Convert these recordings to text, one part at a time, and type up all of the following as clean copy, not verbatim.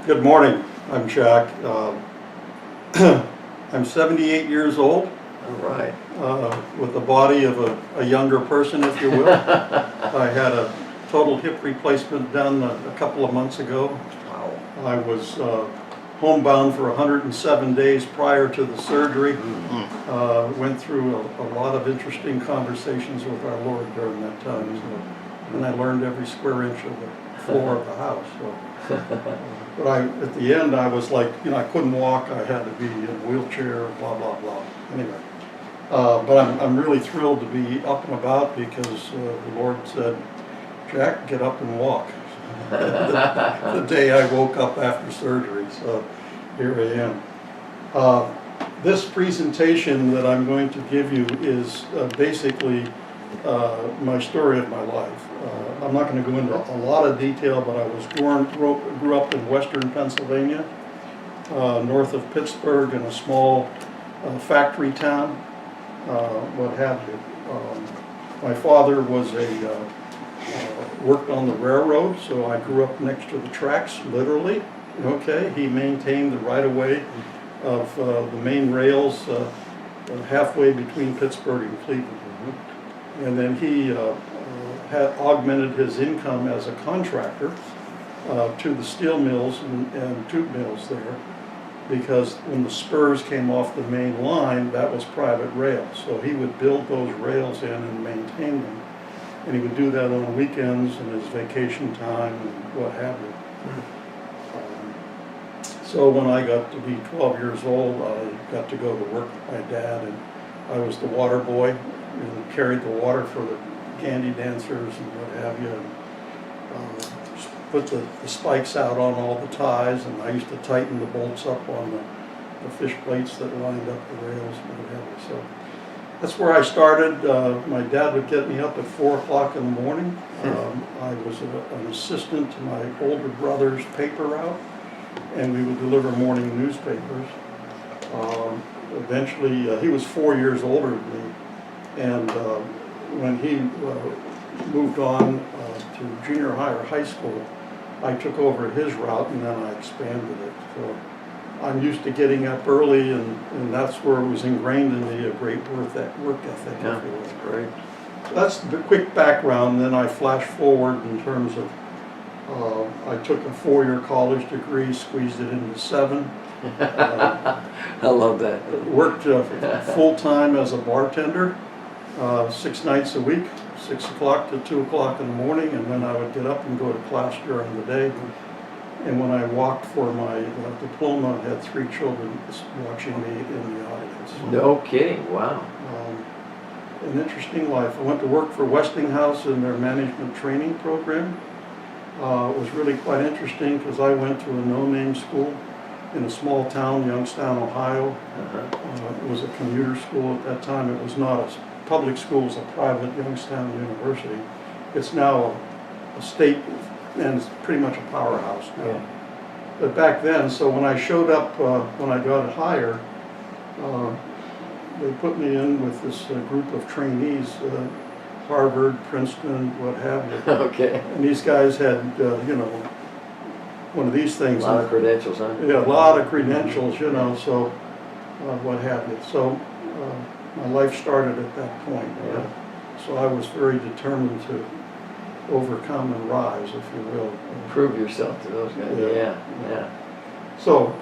Good morning. I'm Jack. I'm 78 years old, All right. with the body of a younger person, if you will. I had a total hip replacement done a couple of months ago. Wow. I was homebound for 107 days prior to the surgery. Went through a lot of interesting conversations with our Lord during that time. And I learned every square inch of the floor of the house. So. But at the end, I was like, I couldn't walk. I had to be in a wheelchair, blah, blah, blah. Anyway, but I'm really thrilled to be up and about because the Lord said, Jack, get up and walk. The day I woke up after surgery, so here I am. This presentation that I'm going to give you is basically my story of my life. I'm not going to go into a lot of detail, but I was grew up in western Pennsylvania, north of Pittsburgh, in a small factory town, what have you. My father was worked on the railroad, so I grew up next to the tracks, literally. Okay, he maintained the right-of-way of the main rails halfway between Pittsburgh and Cleveland. And then he had augmented his income as a contractor to the steel mills and tube mills there, because when the spurs came off the main line, that was private rail. So he would build those rails in and maintain them. And he would do that on weekends and his vacation time and what have you. So when I got to be 12 years old, I got to go to work with my dad, and I was the water boy and carried the water for the candy dancers and what have you, and put the spikes out on all the ties, and I used to tighten the bolts up on the fish plates that lined up the rails and what have you. So that's where I started. My dad would get me up at 4 o'clock in the morning. I was an assistant to my older brother's paper route, and we would deliver morning newspapers. Eventually, he was 4 years older than me, and when he moved on to junior high or high school, I took over his route, and then I expanded it. So I'm used to getting up early, and that's where it was ingrained in me, a great work ethic. Yeah, that's great. So that's the quick background. Then I flash forward in terms of I took a 4-year college degree, squeezed it into 7. I love that. Worked full-time as a bartender, 6 nights a week, 6 o'clock to 2 o'clock in the morning, and then I would get up and go to class during the day. And when I walked for my diploma, I had 3 children watching me in the audience. No kidding, wow. An interesting life. I went to work for Westinghouse in their management training program. It was really quite interesting because I went to a no-name school in a small town, Youngstown, Ohio. It was a commuter school at that time. It was not a public school, it was a private Youngstown University. It's now a state, and it's pretty much a powerhouse now. Yeah. But back then, so when I showed up, when I got hired, they put me in with this group of trainees, Harvard, Princeton, what have you. Okay. And these guys had, one of these things. A lot of credentials, huh? Yeah, a lot of credentials, so what have you. So my life started at that point. Yeah. So I was very determined to overcome and rise, if you will. Prove yourself to those guys. Yeah. So,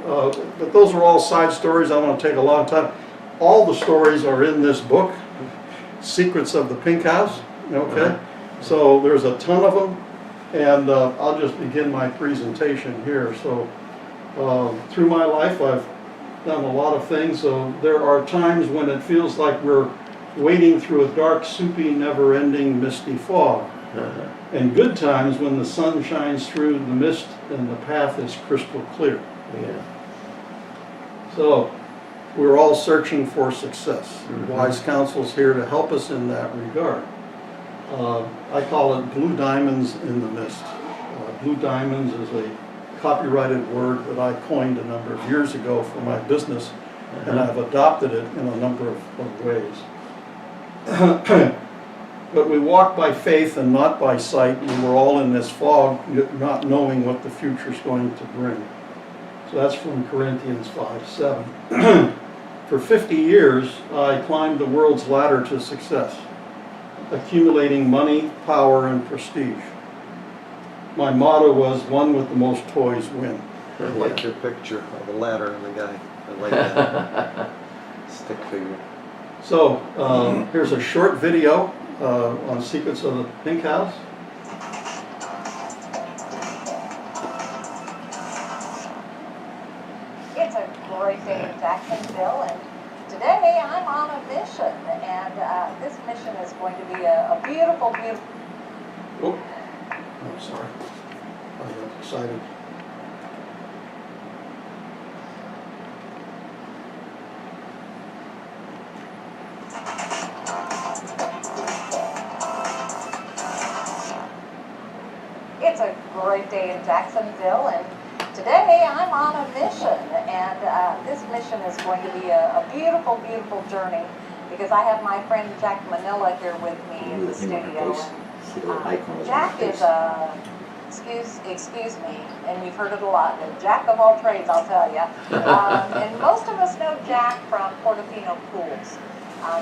but those are all side stories. I want to take a lot of time. All the stories are in this book, Secrets of the Pink House. Okay, so there's a ton of them, and I'll just begin my presentation here. So, through my life, I've done a lot of things. So there are times when it feels like we're wading through a dark, soupy, never-ending, misty fog. And good times when the sun shines through the mist and the path is crystal clear. Yeah. So we're all searching for success. Wise Counsel's here to help us in that regard. I call it blue diamonds in the mist. Blue diamonds is a copyrighted word that I coined a number of years ago for my business, and I've adopted it in a number of ways. But we walk by faith and not by sight, and we're all in this fog, not knowing what the future's going to bring. So that's from Corinthians 5:7. For 50 years, I climbed the world's ladder to success, accumulating money, power, and prestige. My motto was, one with the most toys win. I like your picture of the ladder and the guy. I like that. Stick figure. So here's a short video on Secrets of the Pink House. It's a great day in Jacksonville, and today I'm on a mission, and this mission is going to be a beautiful, beautiful... Oh, I'm sorry. I got excited. It's a great day in Jacksonville, and today I'm on a mission, and this mission is going to be a beautiful, beautiful journey, because I have my friend Jack Manilla here with me in the studio. And, Jack is a, excuse me, and you've heard it a lot, a jack of all trades, I'll tell you. And most of us know Jack from Portofino Pools.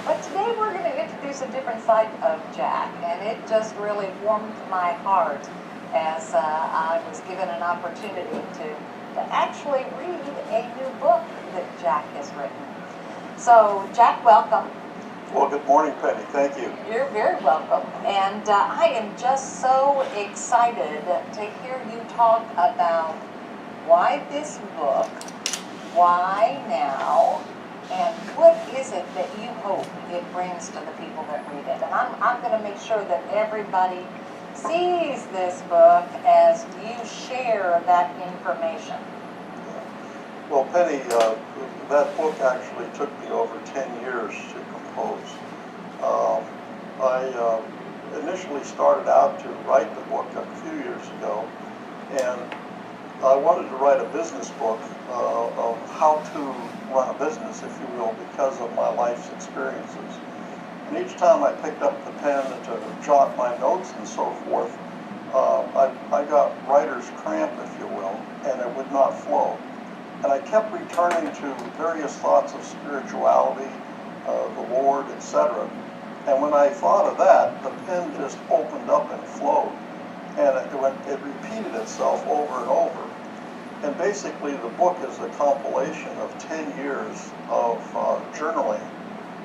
But today we're going to introduce a different side of Jack, and it just really warmed my heart as I was given an opportunity to actually read a new book that Jack has written. So, Jack, welcome. Well, good morning, Penny. Thank you. You're very welcome. And I am just so excited to hear you talk about why this book, why now, and what is it that you hope it brings to the people that read it. And I'm going to make sure that everybody sees this book as you share that information. Well, Penny, that book actually took me over 10 years to compose. I initially started out to write the book a few years ago, and I wanted to write a business book of how to run a business, if you will, because of my life's experiences. And each time I picked up the pen to jot my notes and so forth, I got writer's cramp, if you will, and it would not flow. And I kept returning to various thoughts of spirituality, the Lord, etc. And when I thought of that, the pen just opened up and flowed. And it repeated itself over and over. And basically the book is a compilation of 10 years of journaling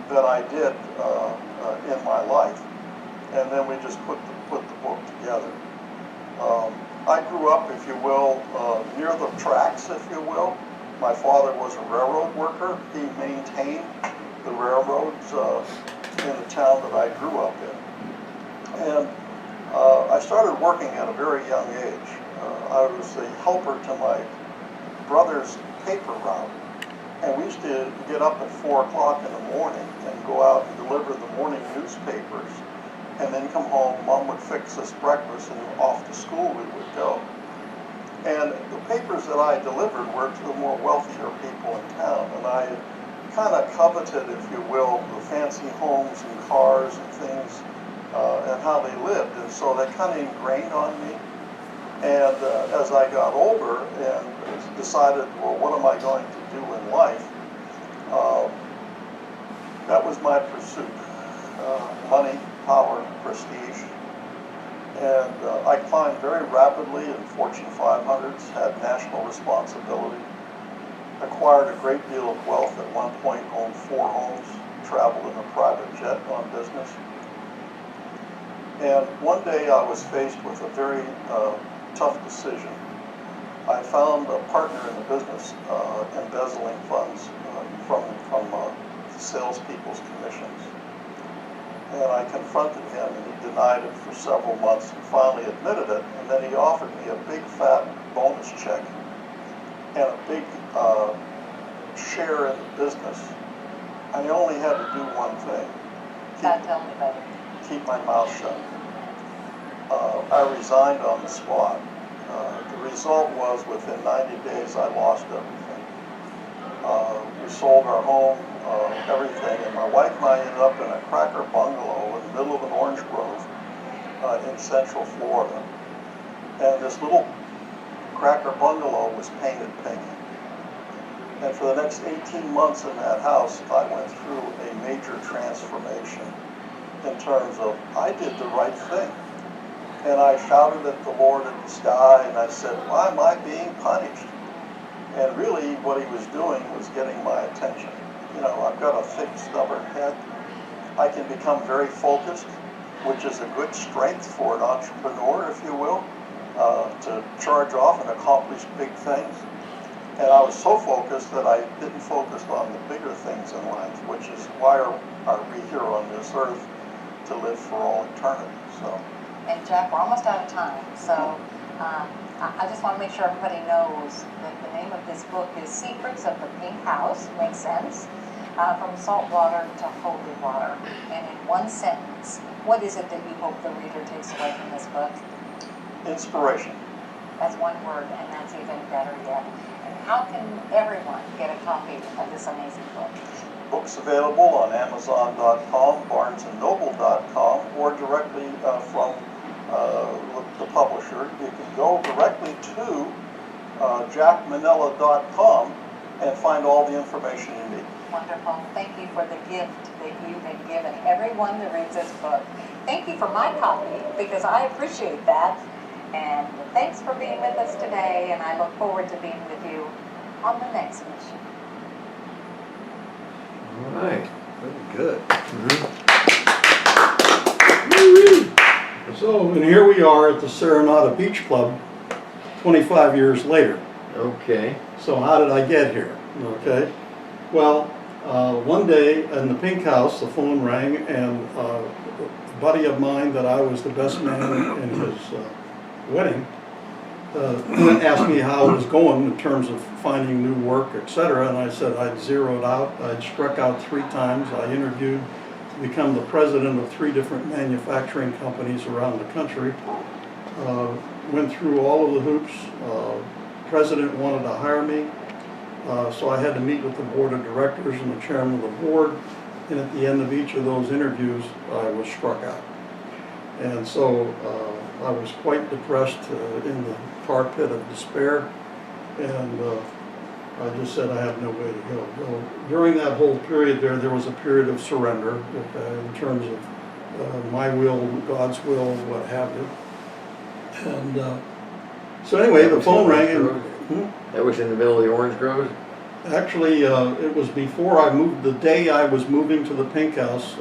that I did in my life. And then we just put the book together. I grew up, if you will, near the tracks, if you will. My father was a railroad worker. He maintained the railroads in the town that I grew up in. And I started working at a very young age. I was the helper to my brother's paper route. And we used to get up at 4 o'clock in the morning and go out and deliver the morning newspapers. And then come home, Mom would fix us breakfast, and off to school we would go. And the papers that I delivered were to the more wealthier people in town, and I kind of coveted, if you will, the fancy homes and cars and things, and how they lived, and so that kind of ingrained on me. And as I got older and decided, well, what am I going to do in life? That was my pursuit. Money, power, prestige. And I climbed very rapidly in Fortune 500s, had national responsibility, acquired a great deal of wealth, at one point owned 4 homes, traveled in a private jet on business. And one day I was faced with a very tough decision. I found a partner in the business embezzling funds from salespeople's commissions. And I confronted him, and he denied it for several months and finally admitted it. And then he offered me a big fat bonus check and a big share in the business. I only had to do one thing. Tell me about it. Keep my mouth shut. I resigned on the spot. The result was within 90 days I lost everything. We sold our home, everything, and my wife and I ended up in a cracker bungalow in the middle of an orange grove in Central Florida. And this little cracker bungalow was painted pink. And for the next 18 months in that house, I went through a major transformation in terms of I did the right thing. And I shouted at the Lord in the sky, and I said, why am I being punished? And really what he was doing was getting my attention. You know, I've got a thick, stubborn head. I can become very focused, which is a good strength for an entrepreneur, if you will, to charge off and accomplish big things. And I was so focused that I didn't focus on the bigger things in life, which is why are we here on this earth to live for all eternity. So. And Jack, we're almost out of time, so I just want to make sure everybody knows that the name of this book is Secrets of the Pink House. Makes sense. From salt water to holy water. And in one sentence, what is it that you hope the reader takes away from this book? Inspiration. That's one word, and that's even better yet. And how can everyone get a copy of this amazing book? Books available on Amazon.com, BarnesandNoble.com, or directly from the publisher. You can go directly to jackmanilla.com and find all the information you need. Wonderful. Thank you for the gift that you've been given everyone that reads this book. Thank you for my copy, because I appreciate that. And thanks for being with us today, and I look forward to being with you on the next mission. All right. Very good. So, and here we are at the Seranata Beach Club 25 years later. Okay. So how did I get here? Okay. Well, one day in the Pink House, the phone rang, and a buddy of mine that I was the best man in his wedding asked me how it was going in terms of finding new work, etc. And I said I'd zeroed out. I'd struck out 3 times. I interviewed to become the president of 3 different manufacturing companies around the country. Went through all of the hoops. President wanted to hire me. So I had to meet with the board of directors and the chairman of the board, and at the end of each of those interviews, I was struck out. And so I was quite depressed in the tar pit of despair, and I just said I have no way to go. Well, during that whole period there was a period of surrender in terms of my will, God's will, what have you. And so anyway, the phone rang, and That was in the middle of the orange groves? actually, it was before I moved, the day I was moving to the Pink House.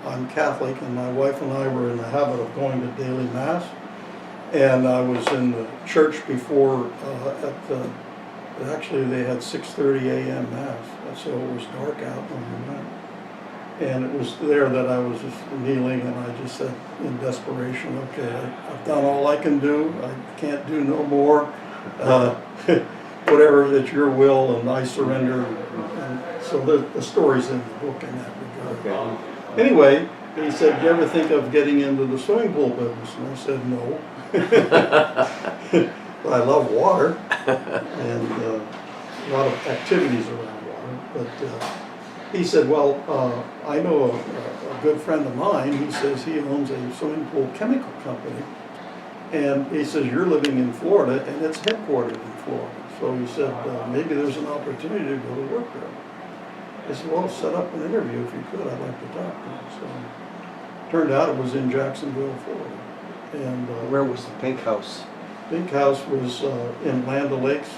I'm Catholic, and my wife and I were in the habit of going to daily mass. And I was in the church before, actually they had 6:30 a.m. mass, so it was dark out when we went. And it was there that I was just kneeling, and I just said in desperation, okay, I've done all I can do, I can't do no more. Whatever that's your will, and I surrender. And so the story's in the book in that regard. Okay. Anyway, he said, "Do you ever think of getting into the swimming pool business?" And I said, "No." But I love water and a lot of activities around water. But he said, "Well, I know a good friend of mine. He says he owns a swimming pool chemical company, and he says you're living in Florida, and it's headquartered in Florida." So he said, maybe there's an opportunity to go to work there. I said, well, set up an interview if you could. I'd like to talk to him. So turned out it was in Jacksonville, Florida. And Where was the Pink House? Pink House was in Land O'Lakes.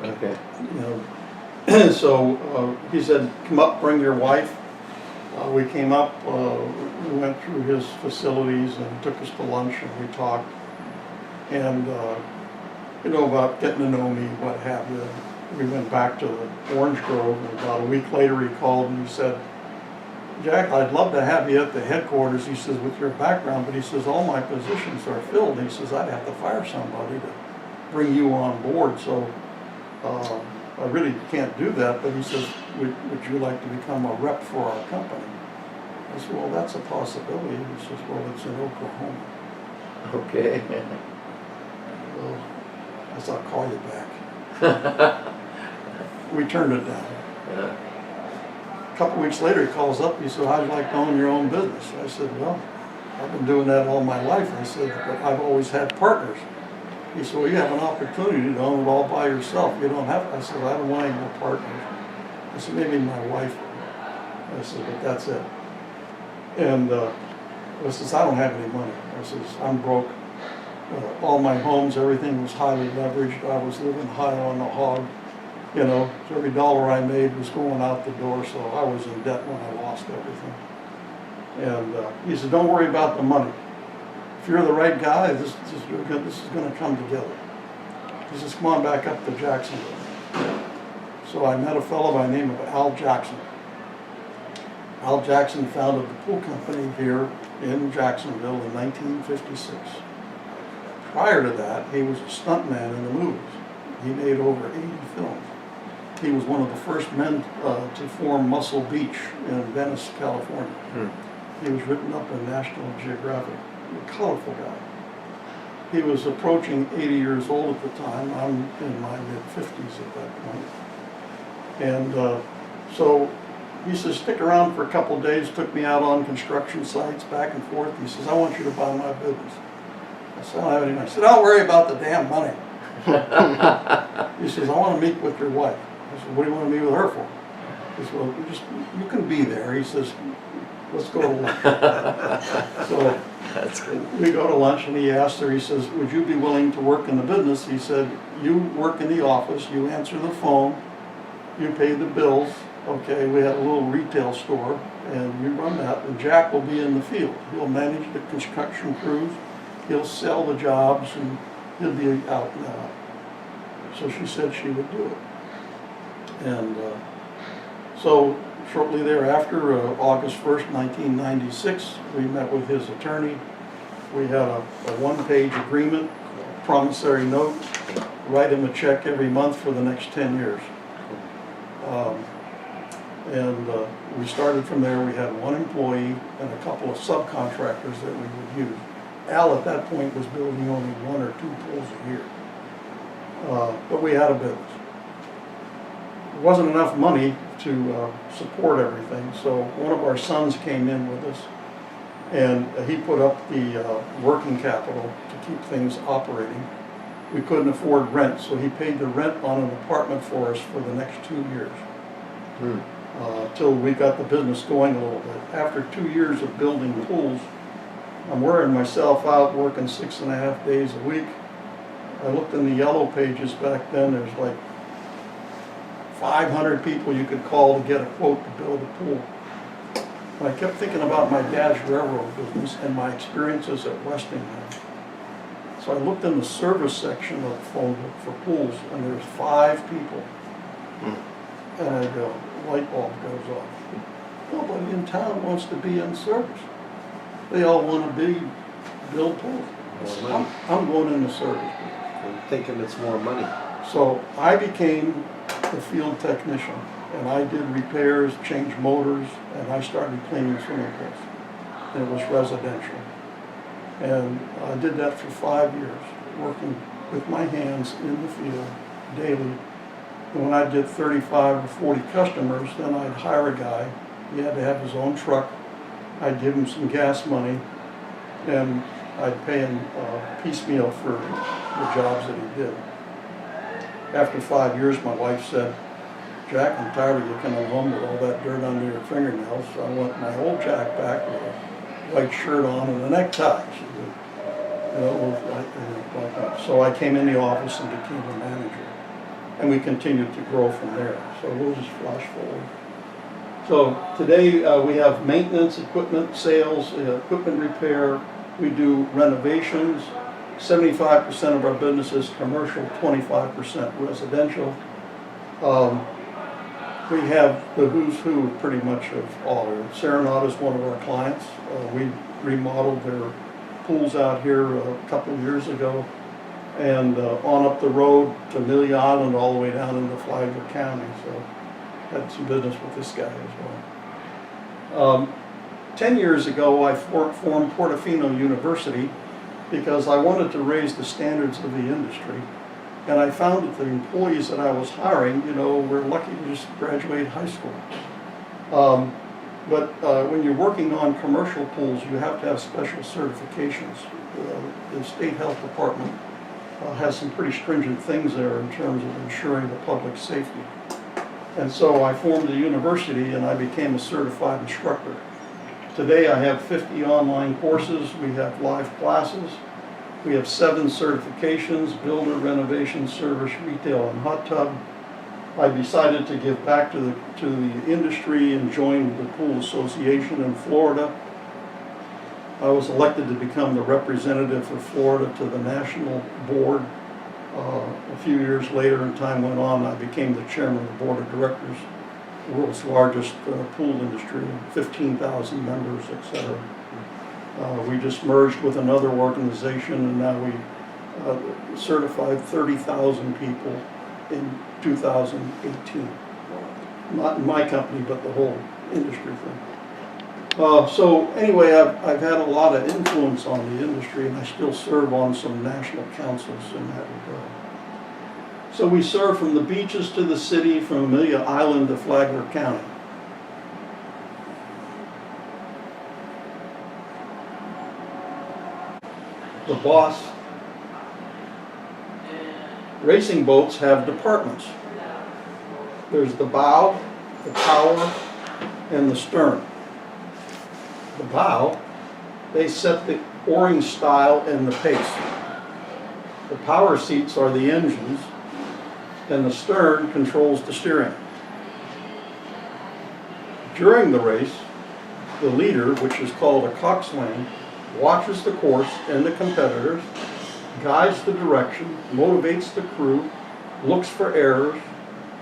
Okay. You know, so he said, come up, bring your wife. We came up, we went through his facilities, and he took us to lunch, and we talked. And you know, about getting to know me, what have you. We went back to the Orange Grove, and about a week later he called and he said, Jack, I'd love to have you at the headquarters, he says, with your background, but he says, all my positions are filled. He says, I'd have to fire somebody to bring you on board, so I really can't do that, but he says, would you like to become a rep for our company? I said, well, that's a possibility. He says, well, it's in Oklahoma. Okay. Well, I said, I'll call you back. We turned it down. Yeah. couple weeks later, he calls up, he said, how'd you like to own your own business? I said, well, I've been doing that all my life. I said, but I've always had partners. He said, well, you have an opportunity to own it all by yourself. You don't have, I said, I don't want any more partners. I said, maybe my wife. I said, but that's it. And I says, I don't have any money. I says, I'm broke. All my homes, everything was highly leveraged. I was living high on the hog. You know, so every dollar I made was going out the door, so I was in debt when I lost everything. And he said, don't worry about the money. If you're the right guy, this is going to come together. He says, come on back up to Jacksonville. So I met a fellow by the name of Al Jackson. Al Jackson founded the pool company here in Jacksonville in 1956. Prior to that, he was a stuntman in the movies. He made over 80 films. He was one of the first men to form Muscle Beach in Venice, California. He was written up in National Geographic. A colorful guy. He was approaching 80 years old at the time. I'm in my mid-50s at that point. And so he says, stick around for a couple of days, took me out on construction sites, back and forth. He says, I want you to buy my business. I said, I don't have any money. I said, don't worry about the damn money. He says, I want to meet with your wife. I said, what do you want to meet with her for? He said, well, you can be there. He says, let's go to lunch. So That's good. we go to lunch and he asked her, he says, would you be willing to work in the business? He said, you work in the office, you answer the phone, you pay the bills. Okay, we had a little retail store and you run that, and Jack will be in the field. He'll manage the construction crews, he'll sell the jobs, and he'll be out and out. So she said she would do it. And so shortly thereafter, August 1st, 1996, we met with his attorney. We had a one-page agreement, promissory note, write him a check every month for the next 10 years. We started from there. We had one employee and a couple of subcontractors that we would use. Al at that point was building only 1 or 2 pools a year. But we had a business. There wasn't enough money to support everything, so one of our sons came in with us and he put up the working capital to keep things operating. We couldn't afford rent, so he paid the rent on an apartment for us for the next 2 years. Till we got the business going a little bit. After 2 years of building pools, I'm wearing myself out, working 6.5 days a week. I looked in the yellow pages back then, there's like 500 people you could call to get a quote to build a pool. And I kept thinking about my dad's railroad business and my experiences at Westinghouse. So I looked in the service section of the phone book for pools, and there's 5 people. And I go, light bulb goes off. Nobody in town wants to be in service. They all want to build pools. I'm going in the service. I'm thinking it's more money. So I became the field technician, and I did repairs, changed motors, and I started cleaning swimming pools. And it was residential. And I did that for 5 years, working with my hands in the field daily. And when I'd get 35 or 40 customers, then I'd hire a guy. He had to have his own truck. I'd give him some gas money, and I'd pay him piecemeal for the jobs that he did. After 5 years, my wife said, Jack, I'm tired of you coming home with all that dirt under your fingernails, so I want my old Jack back with a white shirt on and a necktie. She said, so I came in the office and became a manager. And we continued to grow from there. So we'll just flash forward. So today we have maintenance, equipment sales, equipment repair. We do renovations. 75% of our business is commercial, 25% residential. We have the who's who pretty much of all. Seranata is one of our clients. We remodeled their pools out here a couple of years ago. And on up the road to Manilla and all the way down into Flagler County. So had some business with this guy as well. 10 years ago, I formed Portofino University because I wanted to raise the standards of the industry. And I found that the employees that I was hiring, were lucky to just graduate high school. But when you're working on commercial pools, you have to have special certifications. The state health department has some pretty stringent things there in terms of ensuring the public safety. And so I formed a university and I became a certified instructor. Today I have 50 online courses, we have live classes, we have 7 certifications: builder, renovation, service, retail, and hot tub. I decided to give back to the industry and joined the Pool Association in Florida. I was elected to become the representative for Florida to the national board. A few years later, and time went on, I became the chairman of the board of directors, the world's largest pool industry, 15,000 members, etc. We just merged with another organization, and now we certified 30,000 people in 2018. Not in my company, but the whole industry thing. So anyway, I've had a lot of influence on the industry, and I still serve on some national councils in that regard. So we serve from the beaches to the city, from Manilla Island to Flagler County. The boss. Racing boats have departments. There's the bow, the tower, and the stern. The bow, they set the oaring style and the pace. The power seats are the engines, and the stern controls the steering. During the race, the leader, which is called a coxswain, watches the course and the competitors, guides the direction, motivates the crew, looks for errors,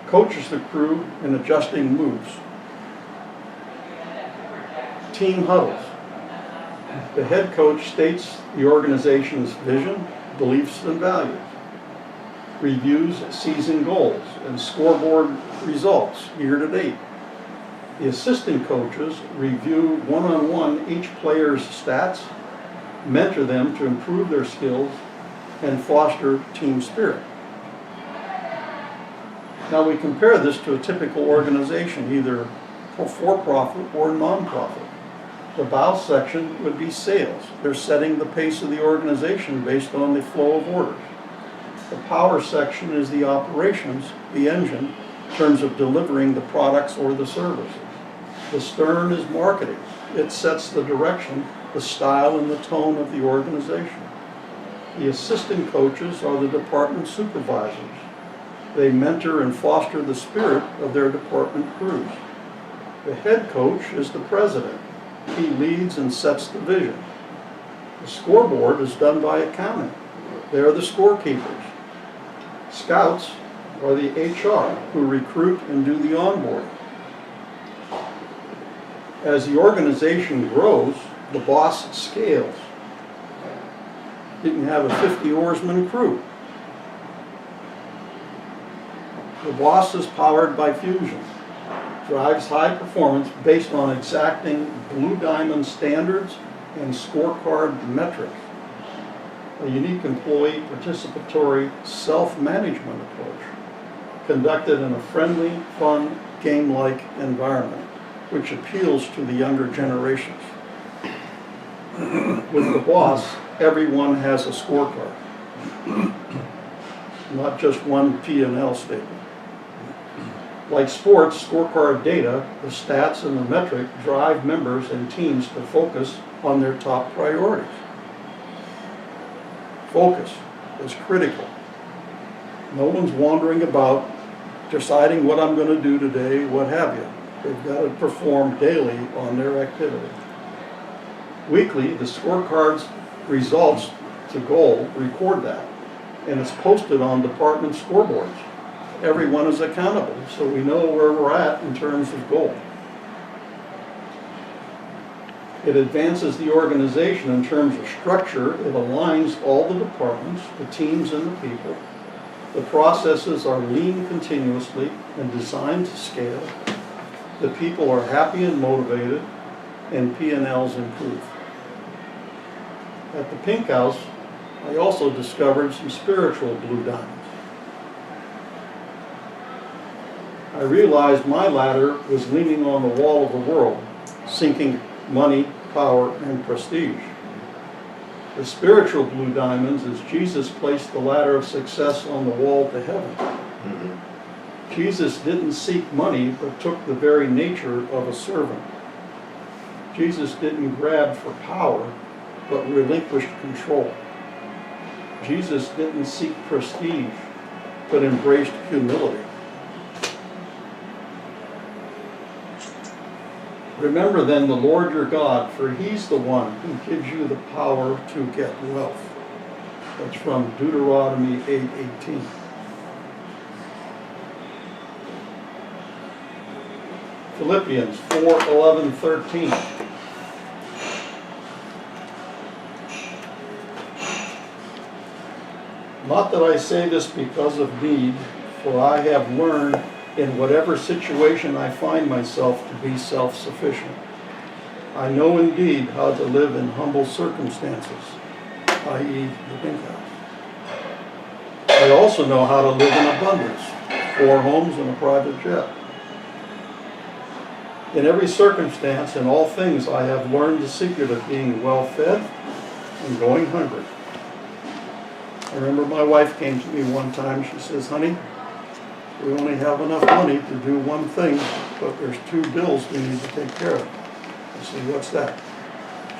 coaches the crew in adjusting moves. Team huddles. The head coach states the organization's vision, beliefs, and values. Reviews season goals and scoreboard results year to date. The assistant coaches review one-on-one each player's stats, mentor them to improve their skills, and foster team spirit. Now we compare this to a typical organization, either for-profit or non-profit. The bow section would be sales. They're setting the pace of the organization based on the flow of orders. The power section is the operations, the engine, in terms of delivering the products or the services. The stern is marketing. It sets the direction, the style, and the tone of the organization. The assistant coaches are the department supervisors. They mentor and foster the spirit of their department crews. The head coach is the president. He leads and sets the vision. The scoreboard is done by accounting. They are the scorekeepers. Scouts are the HR who recruit and do the onboarding. As the organization grows, the boss scales. You can have a 50 oarsman crew. The boss is powered by fusion, drives high performance based on exacting blue diamond standards and scorecard metrics. A unique employee participatory self-management approach conducted in a friendly, fun, game-like environment which appeals to the younger generations. With the boss, everyone has a scorecard, not just one P&L statement. Like sports, scorecard data, the stats and the metric drive members and teams to focus on their top priorities. Focus is critical. No one's wandering about deciding what I'm going to do today, what have you. They've got to perform daily on their activity. Weekly, the scorecard's results to goal record that, and it's posted on department scoreboards. Everyone is accountable, so we know where we're at in terms of goal. It advances the organization in terms of structure. It aligns all the departments, the teams, and the people. The processes are lean continuously and designed to scale. The people are happy and motivated, and P&Ls improve. At the Pink House, I also discovered some spiritual blue diamonds. I realized my ladder was leaning on the wall of the world, sinking money, power, and prestige. The spiritual blue diamonds is Jesus placed the ladder of success on the wall to heaven. Jesus didn't seek money, but took the very nature of a servant. Jesus didn't grab for power, but relinquished control. Jesus didn't seek prestige, but embraced humility. Remember then the Lord your God, for He's the one who gives you the power to get wealth. That's from Deuteronomy 8:18. Philippians 4:11-13. Not that I say this because of need, for I have learned in whatever situation I find myself to be self-sufficient. I know indeed how to live in humble circumstances, i.e. the pink house. I also know how to live in abundance, 4 homes and a private jet. In every circumstance, in all things, I have learned the secret of being well-fed and going hungry. I remember my wife came to me one time, she says, honey, we only have enough money to do one thing, but there's 2 bills we need to take care of. I said, what's that?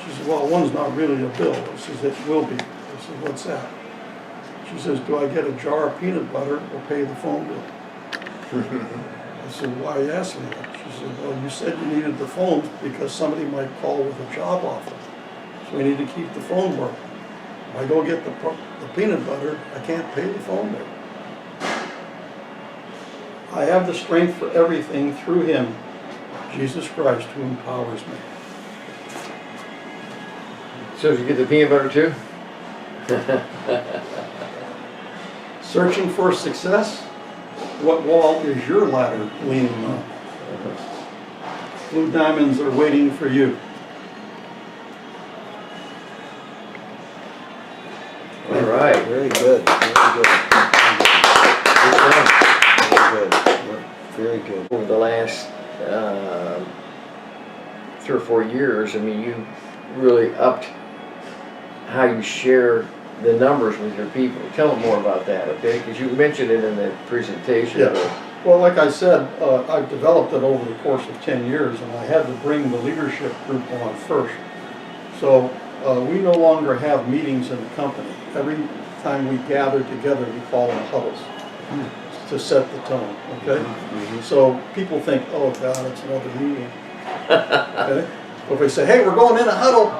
She said, well, one's not really a bill. I said, it will be. I said, what's that? She says, do I get a jar of peanut butter or pay the phone bill? I said, why are you asking me that? She said, well, you said you needed the phone because somebody might call with a job offer. So we need to keep the phone working. If I go get the peanut butter, I can't pay the phone bill. I have the strength for everything through Him, Jesus Christ, who empowers me. So did you get the peanut butter too? Searching for success? What wall is your ladder leaning on? Blue diamonds are waiting for you. All right. Very good. Very good. Good job. Very good. Very good. Over the last 3 or 4 years, I mean, you really upped how you share the numbers with your people. Tell them more about that, okay? Because you mentioned it in the presentation. Yeah. Well, like I said, I've developed it over the course of 10 years, and I had to bring the leadership group on first. So we no longer have meetings in the company. Every time we gather together, we call them huddles to set the tone, okay? So people think, oh God, it's another meeting. Okay? But if they say, hey, we're going in a huddle,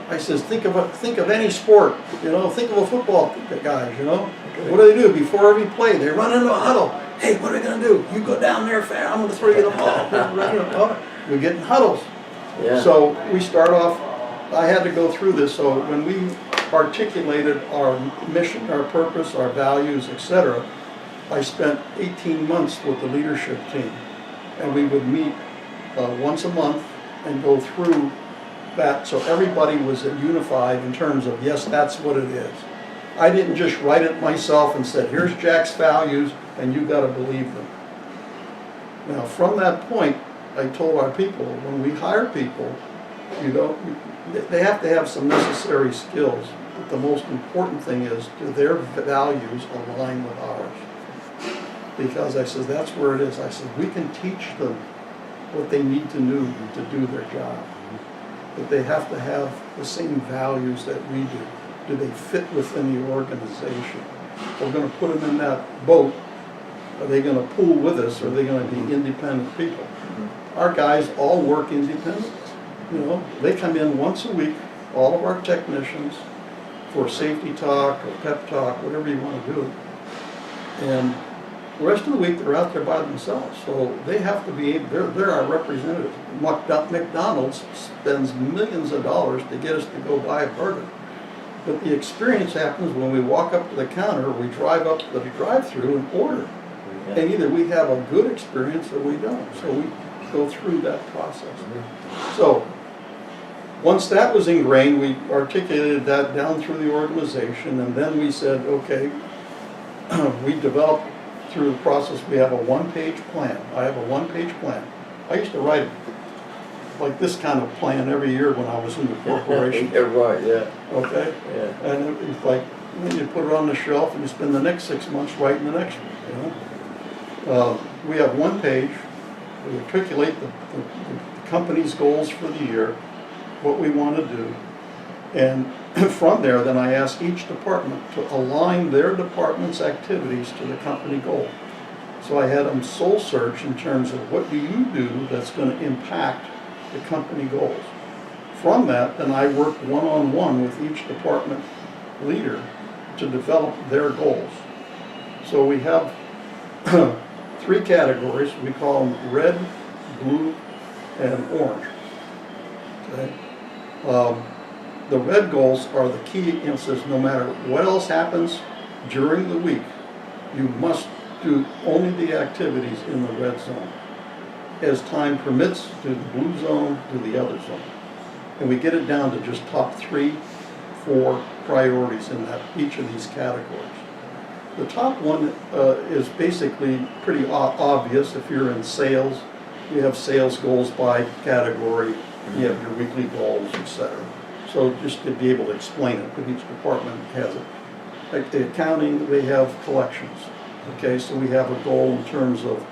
I says, think of any sport, you know, think of a football guys, you know. What do? Before every play, they run into a huddle. Hey, what are we going to do? You go down there fast, I'm going to throw you the ball. We get in huddles. Yeah. So we start off, I had to go through this, so when we articulated our mission, our purpose, our values, etc., I spent 18 months with the leadership team. And we would meet once a month and go through that, so everybody was unified in terms of, yes, that's what it is. I didn't just write it myself and said, here's Jack's values, and you got to believe them. Now, from that point, I told our people, when we hire people, they have to have some necessary skills, but the most important thing is, do their values align with ours? Because I said, that's where it is. I said, we can teach them what they need to do their job. But they have to have the same values that we do. Do they fit within the organization? If we're going to put them in that boat, are they going to pool with us, or are they going to be independent people? Our guys all work independent. You know, they come in once a week, all of our technicians, for safety talk or pep talk, whatever you want to do. And the rest of the week, they're out there by themselves, so they have to be, they're our representatives. McDonald's spends millions of dollars to get us to go buy a burger. But the experience happens when we walk up to the counter, we drive up to the drive-thru and order. And either we have a good experience or we don't. So we go through that process. So once that was ingrained, we articulated that down through the organization, and then we said, okay, we developed through the process, we have a one-page plan. I have a one-page plan. I used to write like this kind of plan every year when I was in the corporation. Yeah, right, yeah, Okay? yeah. And it's like, then you put it on the shelf and you spend the next 6 months writing the next one, you know? We have one page, we articulate the company's goals for the year, what we want to do, and from there, then I ask each department to align their department's activities to the company goal. So I had them soul search in terms of what do you do that's going to impact the company goals. From that, then I work one-on-one with each department leader to develop their goals. So we have 3 categories. We call them red, blue, and orange. Okay? The red goals are the key emphasis. No matter what else happens during the week, you must do only the activities in the red zone. As time permits, do the blue zone, do the other zone. And we get it down to just top 3, 4 priorities in each of these categories. The top one is basically pretty obvious. If you're in sales, you have sales goals by category, you have your weekly goals, etc. So just to be able to explain it, because each department has it. Like the accounting, they have collections. Okay, so we have a goal in terms of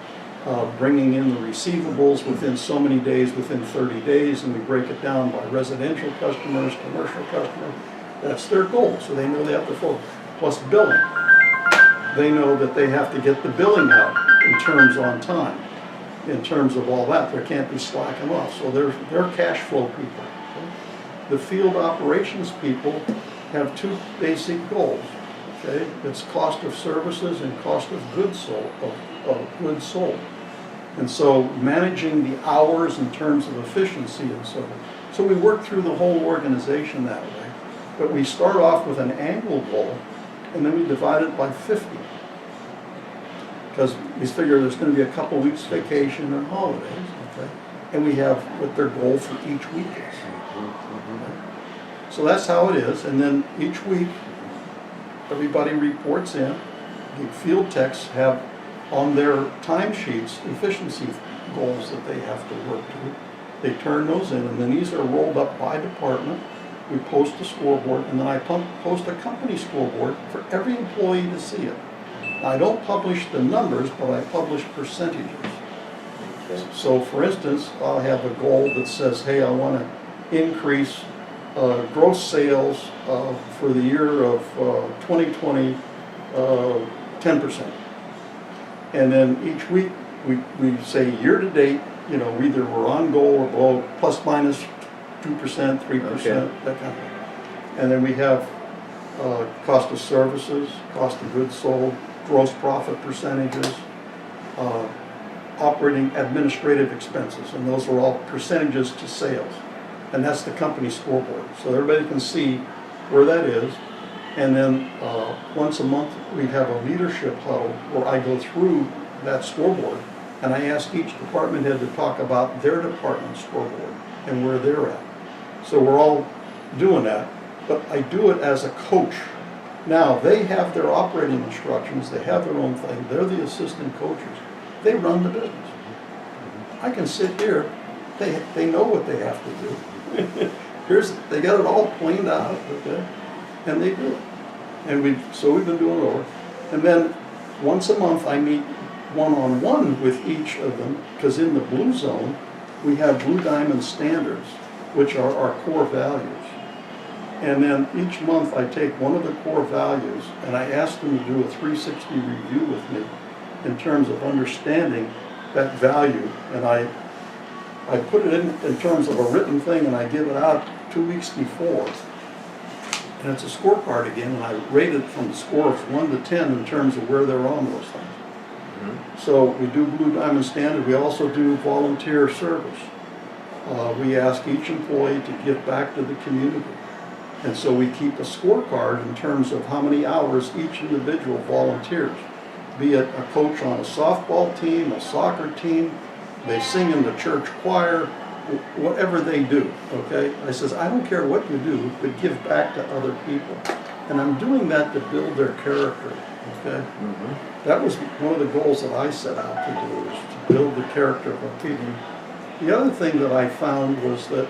bringing in the receivables within so many days, within 30 days, and we break it down by residential customers, commercial customers. That's their goal, so they know they have to focus. Plus billing. They know that they have to get the billing out in terms on time, in terms of all that. There can't be slacking off. So they're cash flow people. The field operations people have 2 basic goals. Okay, it's cost of services and cost of goods sold. Goods sold. And so managing the hours in terms of efficiency and so on. So we work through the whole organization that way. But we start off with an annual goal, and then we divide it by 50. Because we figure there's going to be a couple weeks vacation and holidays, okay? And we have what their goal for each week is. So that's how it is, and then each week, everybody reports in. The field techs have on their timesheets efficiency goals that they have to work to. They turn those in, and then these are rolled up by department. We post a scoreboard, and then I post a company scoreboard for every employee to see it. I don't publish the numbers, but I publish percentages. So for instance, I'll have a goal that says, hey, I want to increase gross sales for the year of 2020, 10%. And then each week we say year to date, you know, either we're on goal or below, plus minus 2%, 3%, that kind of thing. And then we have cost of services, cost of goods sold, gross profit percentages, operating administrative expenses, and those are all percentages to sales. And that's the company scoreboard. So everybody can see where that is. And then once a month, we have a leadership huddle where I go through that scoreboard and I ask each department head to talk about their department scoreboard and where they're at. So we're all doing that, but I do it as a coach. Now, they have their operating instructions, they have their own thing, they're the assistant coaches. They run the business. I can sit here, they know what they have to do. They got it all planned out, okay? And they do it. And we've been doing it over. And then once a month I meet one-on-one with each of them, because in the blue zone, we have Blue Diamond standards, which are our core values. And then each month I take one of the core values and I ask them to do a 360 review with me in terms of understanding that value. And I put it in terms of a written thing and I give it out 2 weeks before. And it's a scorecard again, and I rate it from the score of 1 to 10 in terms of where they're on those things. So we do Blue Diamond Standard. We also do volunteer service. We ask each employee to give back to the community. And so we keep a scorecard in terms of how many hours each individual volunteers. Be it a coach on a softball team, a soccer team, they sing in the church choir, whatever they do, okay? I says, I don't care what you do, but give back to other people. And I'm doing that to build their character okay? Mm-hmm. That was one of the goals that I set out to do, is to build the character of our people. The other thing that I found was that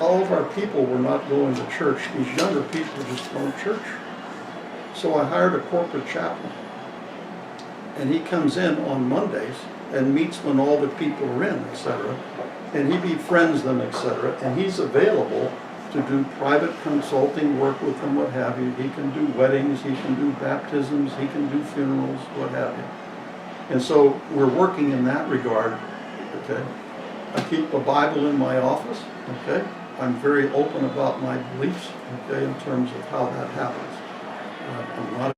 all of our people were not going to church. These younger people were just going to church. So I hired a corporate chaplain. And he comes in on Mondays and meets when all the people are in, etc. And he befriends them, etc. And he's available to do private consulting work with them, what have you. He can do weddings, he can do baptisms, he can do funerals, what have you. And so we're working in that regard, okay? I keep a Bible in my office, okay? I'm very open about my beliefs, okay, in terms of how that happens. I'm not